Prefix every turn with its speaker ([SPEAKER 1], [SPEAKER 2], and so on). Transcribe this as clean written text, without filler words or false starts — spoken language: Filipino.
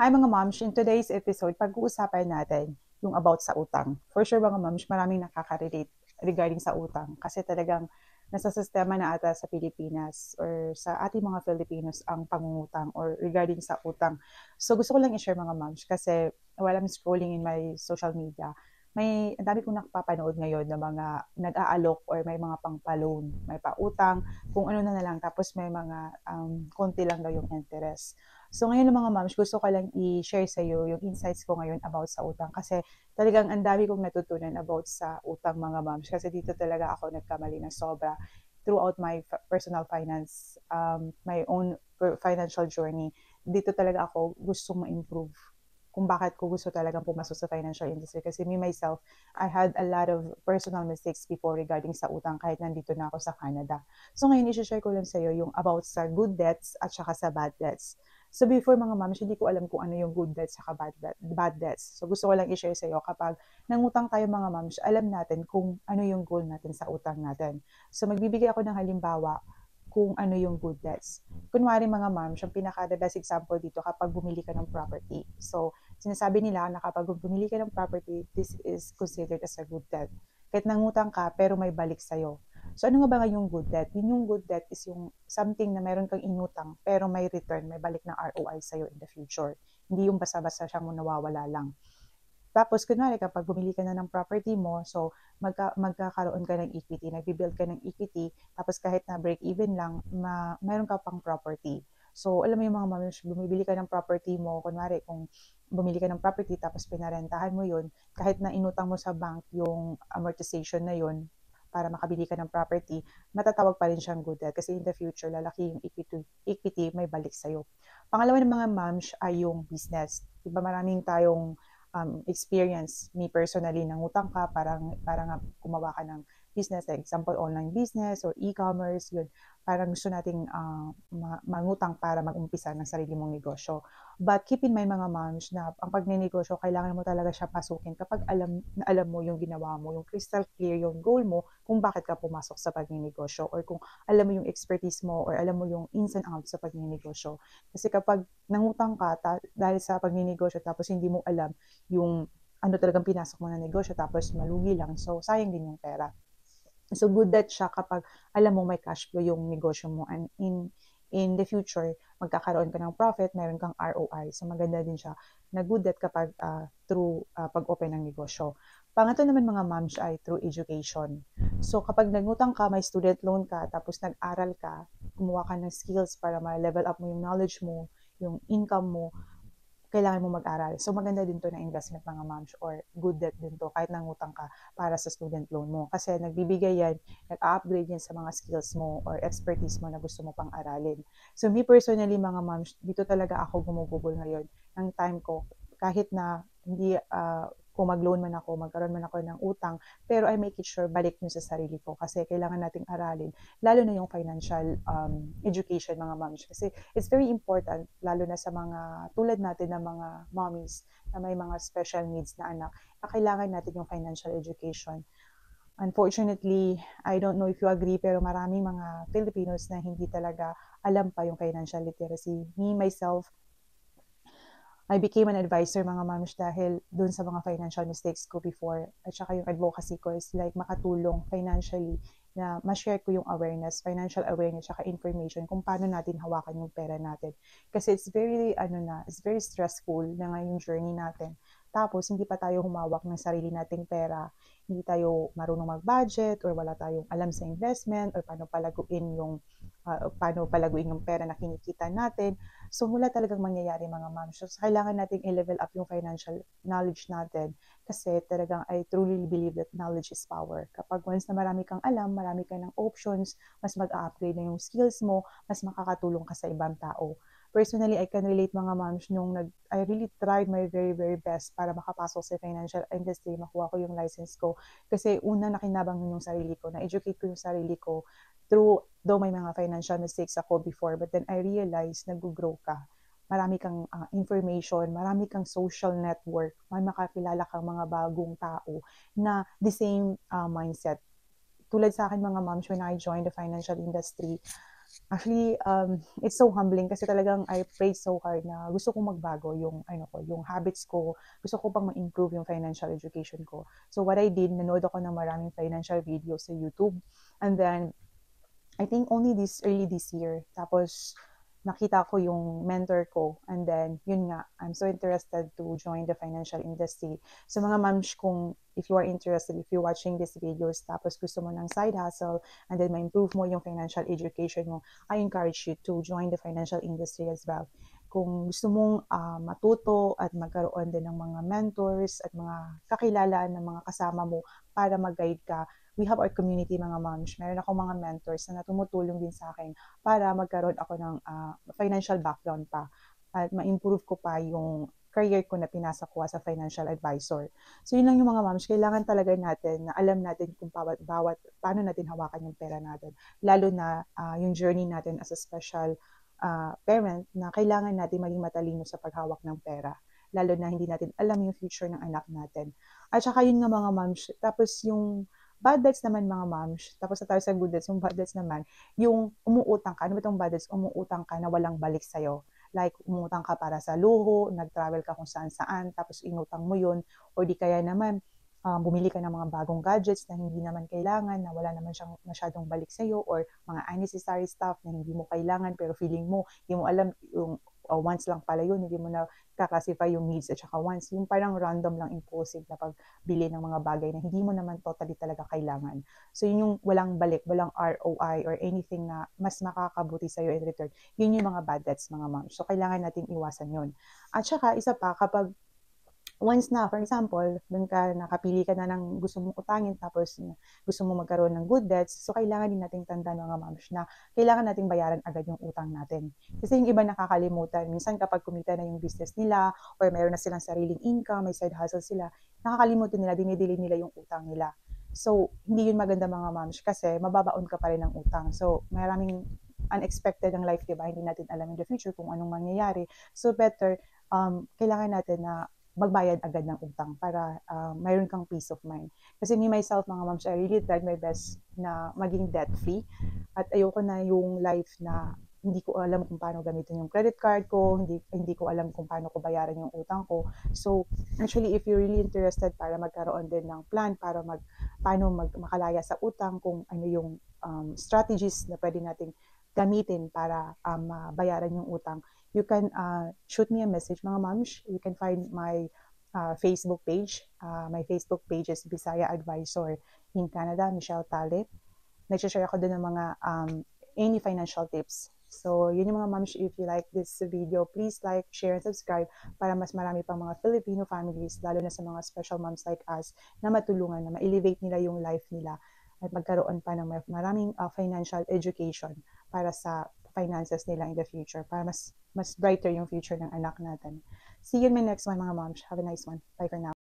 [SPEAKER 1] Hi mga moms, in today's episode, pag-uusapan natin yung about sa utang. For sure mga moms, maraming nakaka-relate regarding sa utang kasi talagang nasa sistema na ata sa Pilipinas or sa ating mga Filipinos ang pangungutang or regarding sa utang. So gusto ko lang i-share mga moms kasi while I'm scrolling in my social media, ang dami kong nakapapanood ngayon na mga nag-aalok or may mga pang-loan, may pa-utang, kung ano na lang, tapos may mga konti lang daw yung interest. So ngayon mga moms, gusto ko lang i-share sa iyo yung insights ko ngayon about sa utang kasi talagang ang dami kong natutunan about sa utang mga moms kasi dito talaga ako nagkamali ng sobra throughout my personal finance, my own financial journey. Dito talaga ako gusto ma-improve kung bakit ko gusto talagang pumasok sa financial industry kasi me myself, I had a lot of personal mistakes before regarding sa utang kahit nandito na ako sa Canada. So ngayon i-share ko lang sa iyo yung about sa good debts at saka sa bad debts. So before mga moms, hindi ko alam kung ano yung good debts at bad debts. So gusto ko lang i-share sa iyo kapag nangutang tayo mga moms, alam natin kung ano yung goal natin sa utang natin. So magbibigay ako ng halimbawa kung ano yung good debts. Kunwari mga moms, yung pinaka-the best example dito kapag bumili ka ng property. So sinasabi nila na kapag bumili ka ng property, this is considered as a good debt. Kahit nangutang ka, pero may balik sa'yo. So ano nga ba yung good debt? Yung good debt is yung something na meron kang inutang pero may return, may balik ng ROI sa'yo in the future. Hindi yung basta-basta siyang nawawala lang. Tapos, kunwari, kapag bumili ka na ng property mo, so magkakaroon ka ng equity, nagbibuild ka ng equity, tapos kahit na break-even lang, mayroon ka pang property. So, alam mo yung mga moms, bumibili ka ng property mo, kunwari, kung bumili ka ng property tapos pinarentahan mo yun, kahit na inutang mo sa bank yung amortization na yun, para makabili ka ng property, matatawag pa rin siyang good debt kasi in the future, lalaki yung equity may balik sa'yo. Pangalawa ng mga moms ay yung business. Diba maraming tayong experience. Me personally, nangutang ka, parang gumawa ka ng business, like example, online business or e-commerce, yun. Parang gusto nating mangutang para mag-umpisa ng sarili mong negosyo. But keep in mind mga moms na ang pagnenegosyo, kailangan mo talaga siya pasukin kapag alam mo yung ginawa mo, yung crystal clear yung goal mo kung bakit ka pumasok sa pagnenegosyo or kung alam mo yung expertise mo or alam mo yung ins and outs sa pagnenegosyo. Kasi kapag nangutang ka dahil sa pagnenegosyo tapos hindi mo alam yung ano talagang pinasok mo na negosyo tapos malugi lang, so sayang din yung pera. So good debt siya kapag alam mo may cash flow yung negosyo mo and in the future, magkakaroon ka ng profit, meron kang ROI. So maganda din siya na good debt kapag through pag-open ng negosyo. Pangatlo naman mga moms ay through education. So kapag nagutang ka, may student loan ka, tapos nag-aral ka, gumawa ka ng skills para ma-level up mo yung knowledge mo, yung income mo, kailangan mo mag-aral. So maganda din to na investment mga moms or good debt din to kahit nangutang ka para sa student loan mo. Kasi nagbibigay yan, nag-upgrade yan sa mga skills mo or expertise mo na gusto mo pang aralin. So me personally mga moms, dito talaga ako gumugugol ngayon ng time ko kahit na hindi kung mag-loan man ako, magkaroon man ako ng utang, pero I make it sure balik nyo sa sarili ko kasi kailangan nating aralin, lalo na yung financial education mga moms. Kasi it's very important, lalo na sa mga tulad natin na mga mommies na may mga special needs na anak, na kailangan natin yung financial education. Unfortunately, I don't know if you agree, pero maraming mga Filipinos na hindi talaga alam pa yung financial literacy. Me, myself, I became an advisor mga moms dahil dun sa mga financial mistakes ko before. At saka yung advocacy ko is like makatulong financially na ma-share ko yung awareness, financial awareness, saka information kung paano natin hawakan yung pera natin. Kasi it's very stressful na ngayong journey natin. Tapos, hindi pa tayo humawak ng sarili nating pera. Hindi tayo marunong mag-budget or wala tayong alam sa investment or paano palaguin yung pera na kinikita natin. So, mula talagang mangyayari mga moms. So, kailangan natin i-level up yung financial knowledge natin kasi talagang I truly believe that knowledge is power. Kapag once na marami kang alam, marami ka ng options, mas mag-upgrade na yung skills mo, mas makakatulong ka sa ibang tao. Personally, I can relate mga moms I really tried my very, very best para makapasok sa financial industry, makuha ko yung license ko. Kasi una nakinabang yung sarili ko, na-educate ko yung sarili ko though may mga financial mistakes ako before, but then I realized nag-grow ka. Marami kang information, marami kang social network, may makakilala kang mga bagong tao na the same mindset. Tulad sa akin mga moms, when I joined the financial industry, Actually, it's so humbling kasi talagang I prayed so hard na gusto kong magbago yung yung habits ko. Gusto ko pang ma-improve yung financial education ko. So what I did, nanood ako ng maraming financial videos sa YouTube. And then I think only early this year. Tapos nakita ko yung mentor ko. And then, yun nga, I'm so interested to join the financial industry. So mga moms, kung if you are interested, if you're watching these videos, tapos gusto mo ng side hustle, and then ma-improve mo yung financial education mo, I encourage you to join the financial industry as well. Kung gusto mong matuto at magkaroon din ng mga mentors at mga kakilala ng mga kasama mo para mag-guide ka, we have our community, mga moms. Meron akong mga mentors na tumutulong din sa akin para magkaroon ako ng financial background pa at ma-improve ko pa yung career ko na pinasa ko as a financial advisor. So yun lang yung mga moms, kailangan talaga natin na alam natin kung paano natin hawakan yung pera natin. Lalo na yung journey natin as a special parent na kailangan natin maging matalino sa paghawak ng pera. Lalo na hindi natin alam yung future ng anak natin. At saka yun nga mga moms, tapos yung bad debts naman mga moms, tapos na tayo sa good debts, yung bad debts naman, yung umuutang ka, ano ba itong bad debts? Umuutang ka na walang balik sa'yo. Like, umutang ka para sa luho, nag-travel ka kung saan-saan, tapos inutang mo yun, o di kaya naman, bumili ka ng mga bagong gadgets na hindi naman kailangan, na wala naman siyang masyadong balik sa'yo, or mga unnecessary stuff na hindi mo kailangan, pero feeling mo, hindi mo alam yung wants lang pala yun, hindi mo na classify yung needs at saka wants, yung parang random lang impulsive na pagbili ng mga bagay na hindi mo naman totally talaga kailangan. So yun yung walang balik, walang ROI or anything na mas makakabuti sa'yo in return. Yun yung mga bad debts mga ma'am. So kailangan natin iwasan yun. At saka isa pa, kapag once na, for example, dun ka nakapili ka na ng gusto mong utangin tapos gusto mong magkaroon ng good debts, so kailangan din nating tandaan mga moms na kailangan nating bayaran agad yung utang natin. Kasi yung iba nakakalimutan, minsan kapag kumita na yung business nila or mayroon na silang sariling income, may side hustle sila, nakakalimutan nila, dinidili nila yung utang nila. So, hindi yun maganda mga moms kasi mababaon ka pa rin ng utang. So, maraming unexpected ang life, diba? Hindi natin alam in the future kung anong mangyayari. So, better, kailangan natin na magbayad agad ng utang para mayroon kang peace of mind. Kasi me myself, mga moms, I really tried my best na maging debt-free at ayoko na yung life na hindi ko alam kung paano gamitin yung credit card ko, hindi ko alam kung paano ko bayaran yung utang ko. So, actually, if you're really interested para magkaroon din ng plan para paano makalaya sa utang, kung ano yung strategies na pwede nating gamitin para bayaran yung utang, you can shoot me a message, mga moms. You can find my Facebook page. My Facebook page is Bisaya Advisor in Canada, Michelle Tale. Nag-share ako doon ng mga any financial tips. So, yun yung mga moms, if you like this video, please like, share, and subscribe para mas marami pang mga Filipino families, lalo na sa mga special moms like us, na matulungan, na ma-elevate nila yung life nila at magkaroon pa ng maraming financial education para sa finances nila in the future, para mas brighter yung future ng anak natin. See you in my next one, mga moms. Have a nice one. Bye for now.